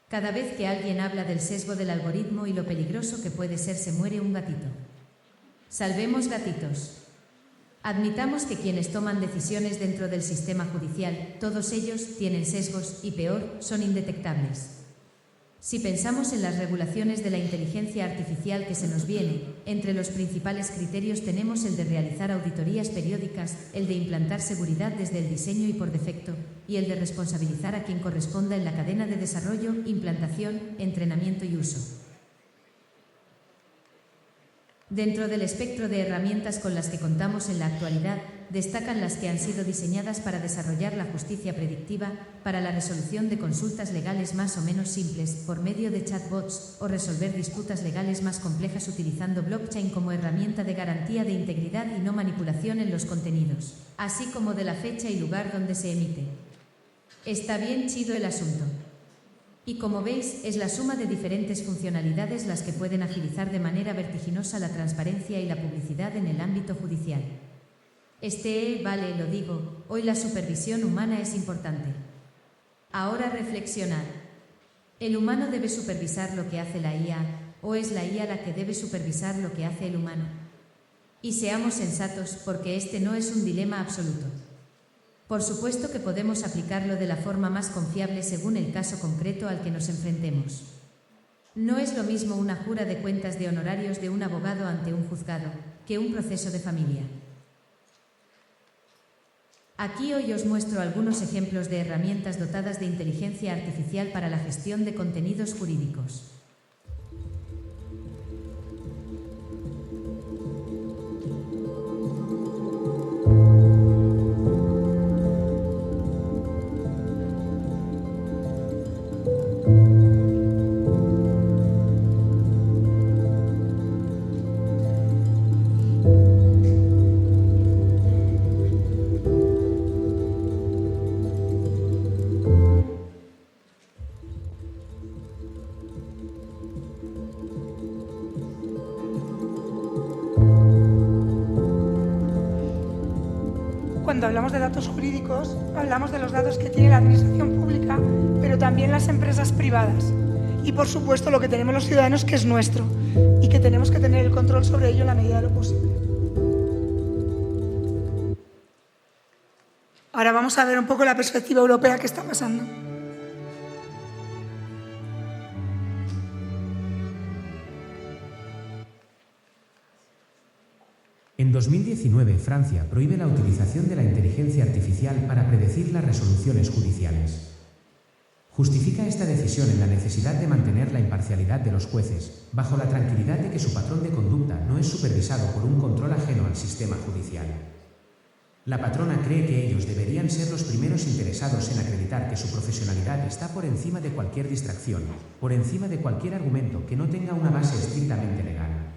Cada vez que alguien habla del sesgo del algoritmo y lo peligroso que puede ser, se muere un gatito. Salvemos gatitos. Admitamos que quienes toman decisiones dentro del sistema judicial, todos ellos tienen sesgos y, peor, son indetectables. Si pensamos en las regulaciones de la inteligencia artificial que se nos viene, entre los principales criterios tenemos el de realizar auditorías periódicas, el de implantar seguridad desde el diseño y por defecto, y el de responsabilizar a quien corresponda en la cadena de desarrollo, implantación, entrenamiento y uso. Dentro del espectro de herramientas con las que contamos en la actualidad, destacan las que han sido diseñadas para desarrollar la justicia predictiva, para la resolución de consultas legales más o menos simples por medio de chatbots o resolver disputas legales más complejas utilizando blockchain como herramienta de garantía de integridad y no manipulación en los contenidos, así como de la fecha y lugar donde se emite. Está bien chido el asunto. Y como veis, es la suma de diferentes funcionalidades las que pueden agilizar de manera vertiginosa la transparencia y la publicidad en el ámbito judicial. Vale, lo digo, hoy la supervisión humana es importante. Ahora reflexionar. ¿El humano debe supervisar lo que hace la IA, o es la IA la que debe supervisar lo que hace el humano? Y seamos sensatos, porque este no es un dilema absoluto. Por supuesto que podemos aplicarlo de la forma más confiable según el caso concreto al que nos enfrentemos. No es lo mismo una jura de cuentas de honorarios de un abogado ante un juzgado, que un proceso de familia. Aquí hoy os muestro algunos ejemplos de herramientas dotadas de inteligencia artificial para la gestión de contenidos jurídicos. Cuando hablamos de datos jurídicos, hablamos de los datos que tiene la administración pública, pero también las empresas privadas. Y, por supuesto, lo que tenemos los ciudadanos, que es nuestro, y que tenemos que tener el control sobre ello en la medida de lo posible. Ahora vamos a ver un poco la perspectiva europea que está pasando. En 2019, Francia prohíbe la utilización de la inteligencia artificial para predecir las resoluciones judiciales. Justifica esta decisión en la necesidad de mantener la imparcialidad de los jueces, bajo la tranquilidad de que su patrón de conducta no es supervisado por un control ajeno al sistema judicial. La patrona cree que ellos deberían ser los primeros interesados en acreditar que su profesionalidad está por encima de cualquier distracción, por encima de cualquier argumento que no tenga una base estrictamente legal.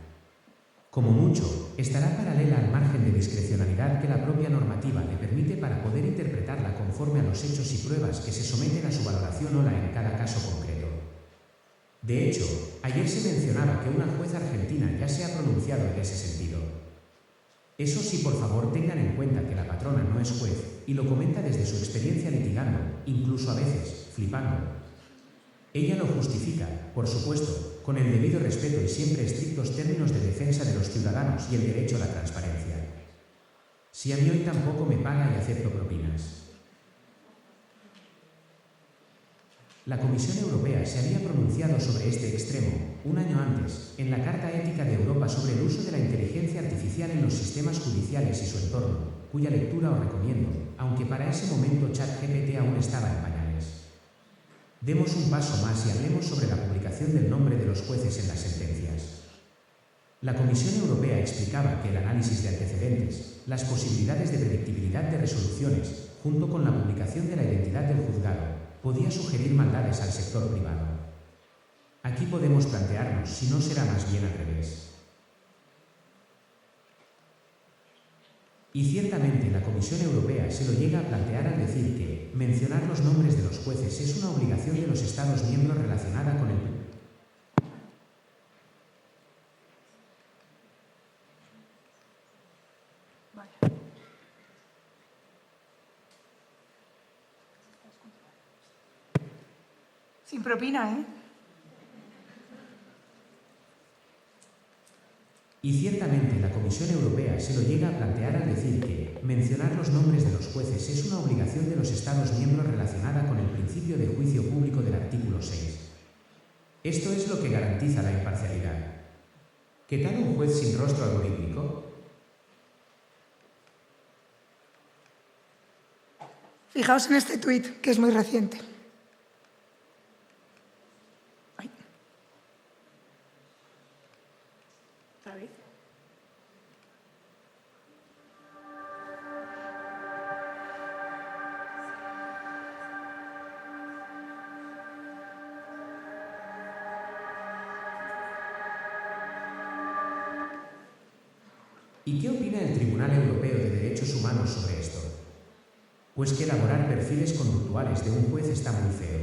Como mucho, estará paralela al margen de discrecionalidad que la propia normativa le permite para poder interpretarla conforme a los hechos y pruebas que se someten a su valoración ola en cada caso concreto. De hecho, ayer se mencionaba que una jueza argentina ya se ha pronunciado en ese sentido. Eso sí, por favor, tengan en cuenta que la patrona no es juez y lo comenta desde su experiencia litigando, incluso a veces, flipando. Ella lo justifica, por supuesto, con el debido respeto y siempre estrictos términos de defensa de los ciudadanos y el derecho a la transparencia. Si a mí hoy tampoco me paga y acepto propinas. La Comisión Europea se había pronunciado sobre este extremo, un año antes, en la Carta Ética de Europa sobre el uso de la inteligencia artificial en los sistemas judiciales y su entorno, cuya lectura os recomiendo, aunque para ese momento ChatGPT aún estaba en pañales. Demos un paso más y hablemos sobre la publicación del nombre de los jueces en las sentencias. La Comisión Europea explicaba que el análisis de antecedentes, las posibilidades de predictibilidad de resoluciones, junto con la publicación de la identidad del juzgado, podía sugerir maldades al sector privado. Aquí podemos plantearnos si no será más bien al revés. Y ciertamente la Comisión Europea se lo llega a plantear al decir que mencionar los nombres de los jueces es una obligación de los Estados miembros relacionada con el Sin propina, ¿eh? Y ciertamente la Comisión Europea se lo llega a plantear al decir que mencionar los nombres de los jueces es una obligación de los Estados miembros relacionada con el principio de juicio público del artículo 6. Esto es lo que garantiza la imparcialidad. ¿Qué tal un juez sin rostro algorítmico? Fijaos en este tuit, que es muy reciente. Ay. Otra vez. ¿Y qué opina el Tribunal Europeo de Derechos Humanos sobre esto? Pues que elaborar perfiles conductuales de un juez está muy feo.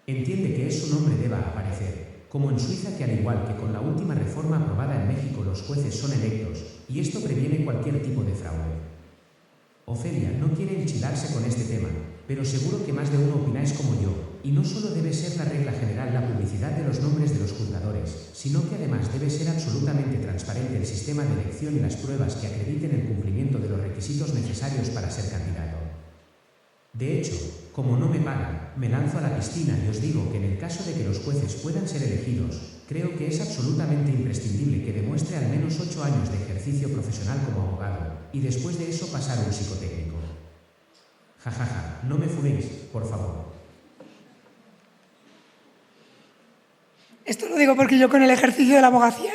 Entiende que su nombre deba aparecer, como en Suiza, que al igual que con la última reforma aprobada en México los jueces son electos, y esto previene cualquier tipo de fraude. Ofelia no quiere enchilarse con este tema, pero seguro que más de uno opináis como yo, y no solo debe ser la regla general la publicidad de los nombres de los juzgadores, sino que además debe ser absolutamente transparente el sistema de elección y las pruebas que acrediten el cumplimiento de los requisitos necesarios para ser candidato. De hecho, como no me pagan, me lanzo a la piscina y os digo que en el caso de que los jueces puedan ser elegidos, creo que es absolutamente imprescindible que demuestre al menos 8 años de ejercicio profesional como abogado, y después de eso pasar un psicotécnico. Jajaja, no me funéis, por favor. Esto lo digo porque yo con el ejercicio de la abogacía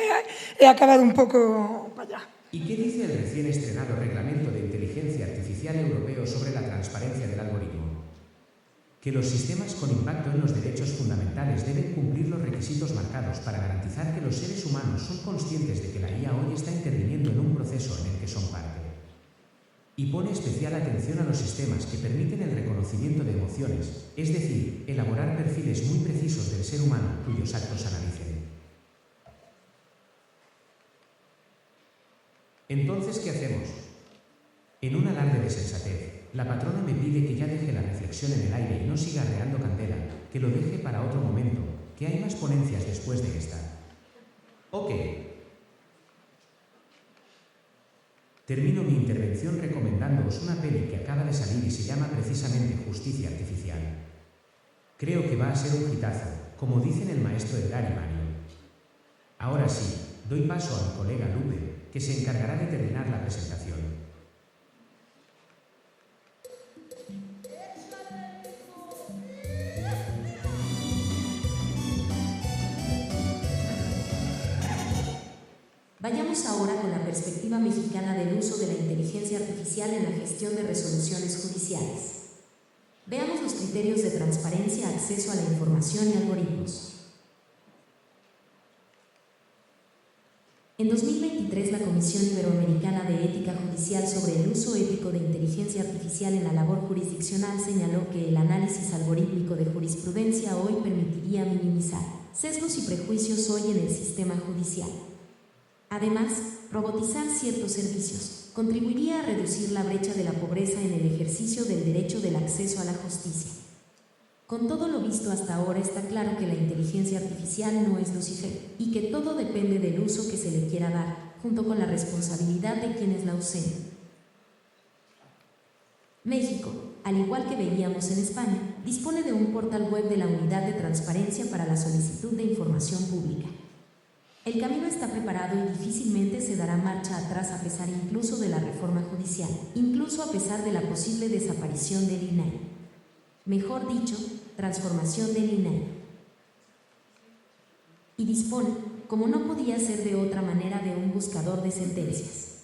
he acabado un poco para allá. ¿Y qué dice el recién estrenado Reglamento de Inteligencia Artificial Europeo sobre la transparencia del algoritmo? Que los sistemas con impacto en los derechos fundamentales deben cumplir los requisitos marcados para garantizar que los seres humanos son conscientes de que la IA hoy está interviniendo en un proceso en el que son parte. Y pone especial atención a los sistemas que permiten el reconocimiento de emociones, es decir, elaborar perfiles muy precisos del ser humano cuyos actos analicen. Entonces, ¿qué hacemos? En un alarde de sensatez, la patrona me pide que ya deje la reflexión en el aire y no siga arreando candela, que lo deje para otro momento, que hay más ponencias después de esta. Ok. Termino mi intervención recomendándoos una peli que acaba de salir y se llama precisamente Justicia Artificial. Creo que va a ser un hitazo, como dicen el maestro Edgar y Mario. Ahora sí, doy paso a mi colega Lupe, que se encargará de terminar la presentación. Vayamos ahora con la perspectiva mexicana del uso de la inteligencia artificial en la gestión de resoluciones judiciales. Veamos los criterios de transparencia, acceso a la información y algoritmos. En 2023, la Comisión Iberoamericana de Ética Judicial sobre el uso ético de inteligencia artificial en la labor jurisdiccional señaló que el análisis algorítmico de jurisprudencia hoy permitiría minimizar sesgos y prejuicios hoy en el sistema judicial. Además, robotizar ciertos servicios contribuiría a reducir la brecha de la pobreza en el ejercicio del derecho del acceso a la justicia. Con todo lo visto hasta ahora, está claro que la inteligencia artificial no es Lucifer y que todo depende del uso que se le quiera dar, junto con la responsabilidad de quienes la usen. México, al igual que veíamos en España, dispone de un portal web de la Unidad de Transparencia para la solicitud de información pública. El camino está preparado y difícilmente se dará marcha atrás a pesar incluso de la reforma judicial, incluso a pesar de la posible desaparición del INAI. Mejor dicho, transformación del INAI. Y dispone, como no podía ser de otra manera, de un buscador de sentencias.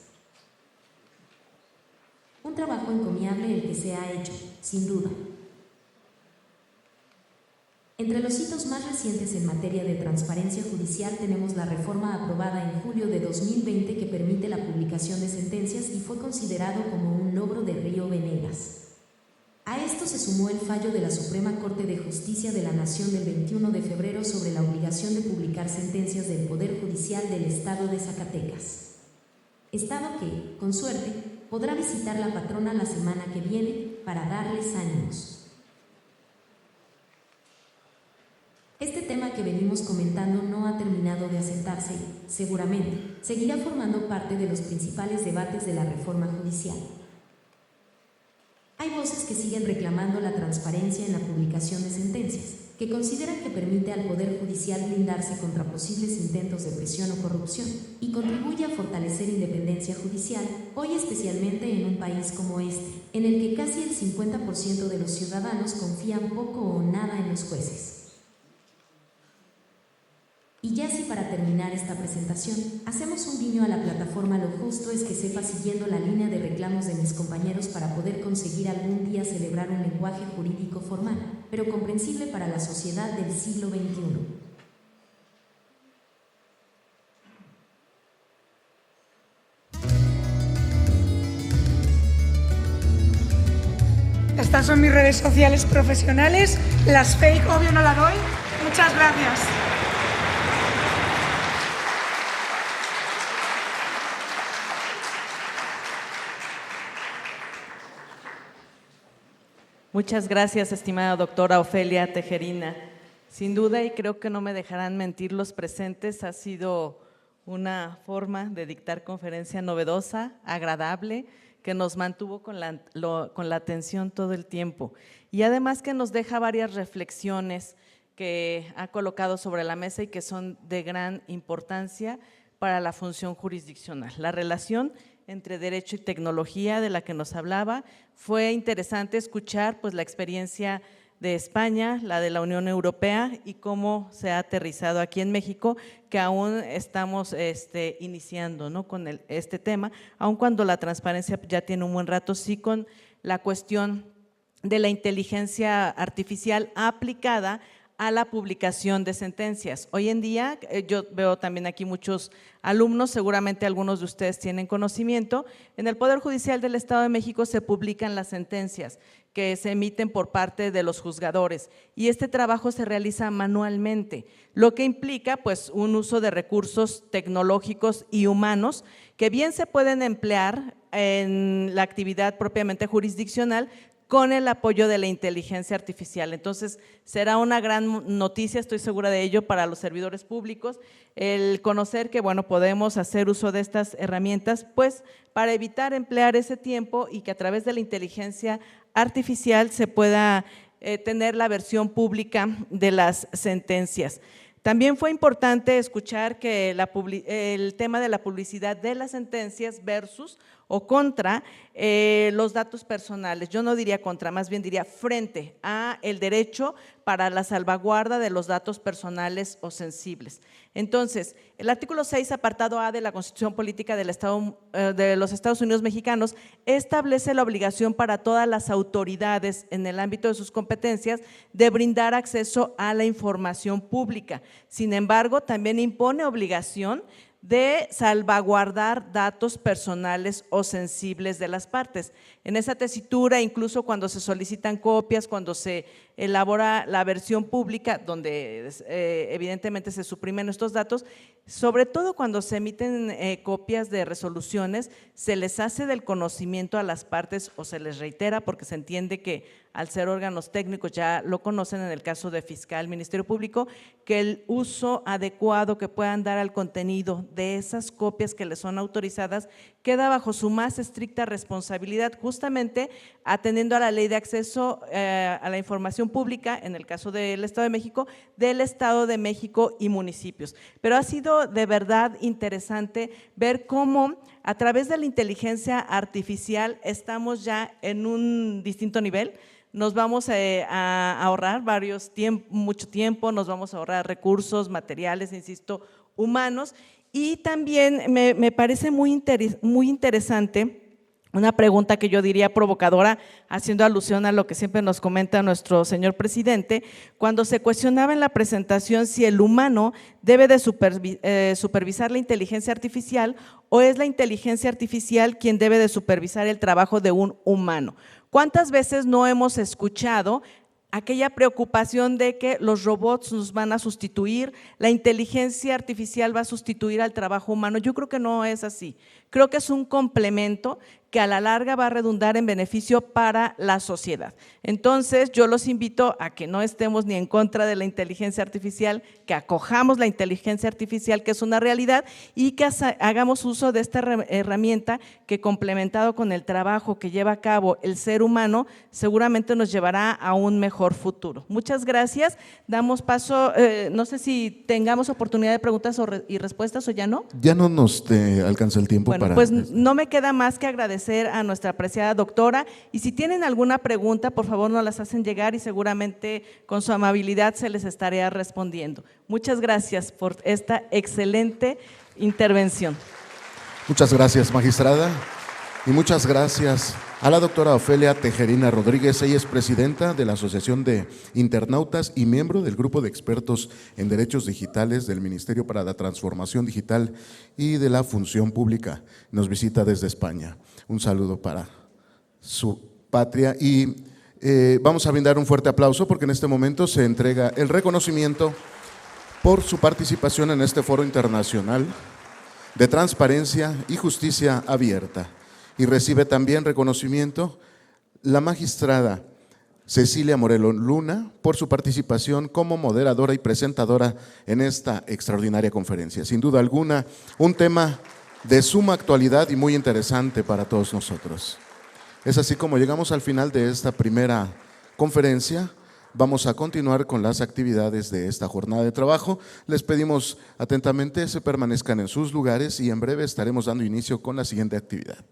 Un trabajo encomiable el que se ha hecho, sin duda. Entre los hitos más recientes en materia de transparencia judicial tenemos la reforma aprobada en julio de 2020 que permite la publicación de sentencias y fue considerado como un logro de Río Venegas. A esto se sumó el fallo de la Suprema Corte de Justicia de la Nación del 21 de febrero sobre la obligación de publicar sentencias del Poder Judicial del Estado de Zacatecas. Estado que, con suerte, podrá visitar la patrona la semana que viene para darles ánimos. Este tema que venimos comentando no ha terminado de asentarse y, seguramente, seguirá formando parte de los principales debates de la reforma judicial. Hay voces que siguen reclamando la transparencia en la publicación de sentencias, que consideran que permite al Poder Judicial blindarse contra posibles intentos de presión o corrupción y contribuye a fortalecer independencia judicial, hoy especialmente en un país como este, en el que casi el 50% de los ciudadanos confían poco o nada en los jueces. Y ya si para terminar esta presentación, hacemos un guiño a la plataforma Lo Justo es que sepa siguiendo la línea de reclamos de mis compañeros para poder conseguir algún día celebrar un lenguaje jurídico formal, pero comprensible para la sociedad del siglo XXI. Estas son mis redes sociales profesionales. Las fake, obvio, no la doy. Muchas gracias. Muchas gracias, estimada doctora Ofelia Tejerina. Sin duda, y creo que no me dejarán mentir los presentes, ha sido una forma de dictar conferencia novedosa, agradable, que nos mantuvo con la atención todo el tiempo. Y además que nos deja varias reflexiones que ha colocado sobre la mesa y que son de gran importancia para la función jurisdiccional. La relación entre derecho y tecnología de la que nos hablaba, fue interesante escuchar pues la experiencia de España, la de la Unión Europea y cómo se ha aterrizado aquí en México, que aún estamos iniciando, ¿no?, con este tema, aun cuando la transparencia ya tiene un buen rato, sí con la cuestión de la inteligencia artificial aplicada a la publicación de sentencias. Hoy en día, yo veo también aquí muchos alumnos, seguramente algunos de ustedes tienen conocimiento, en el Poder Judicial del Estado de México se publican las sentencias que se emiten por parte de los juzgadores y este trabajo se realiza manualmente, lo que implica pues un uso de recursos tecnológicos y humanos que bien se pueden emplear en la actividad propiamente jurisdiccional, con el apoyo de la inteligencia artificial. Entonces, será una gran noticia, estoy segura de ello, para los servidores públicos, el conocer que, bueno, podemos hacer uso de estas herramientas, pues, para evitar emplear ese tiempo y que a través de la inteligencia artificial se pueda tener la versión pública de las sentencias. También fue importante escuchar que el tema de la publicidad de las sentencias versus o contra los datos personales. Yo no diría contra, más bien diría frente a el derecho para la salvaguarda de los datos personales o sensibles. Entonces, el artículo 6, apartado A de la Constitución Política del Estado, de los Estados Unidos Mexicanos establece la obligación para todas las autoridades en el ámbito de sus competencias de brindar acceso a la información pública. Sin embargo, también impone obligación de salvaguardar datos personales o sensibles de las partes. En esa tesitura, incluso cuando se solicitan copias, cuando se elabora la versión pública, donde evidentemente se suprimen estos datos, sobre todo cuando se emiten copias de resoluciones, se les hace del conocimiento a las partes o se les reitera, porque se entiende que al ser órganos técnicos ya lo conocen en el caso de fiscal, Ministerio Público, que el uso adecuado que puedan dar al contenido de esas copias que les son autorizadas queda bajo su más estricta responsabilidad, justamente atendiendo a la Ley de Acceso a la Información Pública, en el caso del Estado de México, del Estado de México y municipios. Pero ha sido de verdad interesante ver cómo a través de la inteligencia artificial estamos ya en un distinto nivel. Nos vamos a ahorrar mucho tiempo, nos vamos a ahorrar recursos, materiales, insisto, humanos, y también me parece muy interesante una pregunta que yo diría provocadora, haciendo alusión a lo que siempre nos comenta nuestro señor presidente, cuando se cuestionaba en la presentación si el humano debe de supervisar la inteligencia artificial o es la inteligencia artificial quien debe de supervisar el trabajo de un humano. ¿Cuántas veces no hemos escuchado aquella preocupación de que los robots nos van a sustituir, la inteligencia artificial va a sustituir al trabajo humano? Yo creo que no es así. Creo que es un complemento que a la larga va a redundar en beneficio para la sociedad. Entonces, yo los invito a que no estemos ni en contra de la inteligencia artificial, que acojamos la inteligencia artificial, que es una realidad, y que hagamos uso de esta herramienta que, complementado con el trabajo que lleva a cabo el ser humano, seguramente nos llevará a un mejor futuro. Muchas gracias. Damos paso, no sé si tengamos oportunidad de preguntas y respuestas o ya no. Ya no nos alcanza el tiempo. Bueno, pues no me queda más que agradecer a nuestra apreciada doctora, y si tienen alguna pregunta, por favor nos las hacen llegar y seguramente con su amabilidad se les estará respondiendo. Muchas gracias por esta excelente intervención. Muchas gracias, magistrada, y muchas gracias a la doctora Ofelia Tejerina Rodríguez. Ella es presidenta de la Asociación de Internautas y miembro del Grupo de Expertos en Derechos Digitales del Ministerio para la Transformación Digital y de la Función Pública. Nos visita desde España. Un saludo para su patria y vamos a brindar un fuerte aplauso porque en este momento se entrega el reconocimiento por su participación en este foro internacional de transparencia y justicia abierta. Y recibe también reconocimiento la magistrada Cecilia Morelo Luna por su participación como moderadora y presentadora en esta extraordinaria conferencia. Sin duda alguna, un tema de suma actualidad y muy interesante para todos nosotros. Es así como llegamos al final de esta primera conferencia. Vamos a continuar con las actividades de esta jornada de trabajo. Les pedimos atentamente se permanezcan en sus lugares y en breve estaremos dando inicio con la siguiente actividad.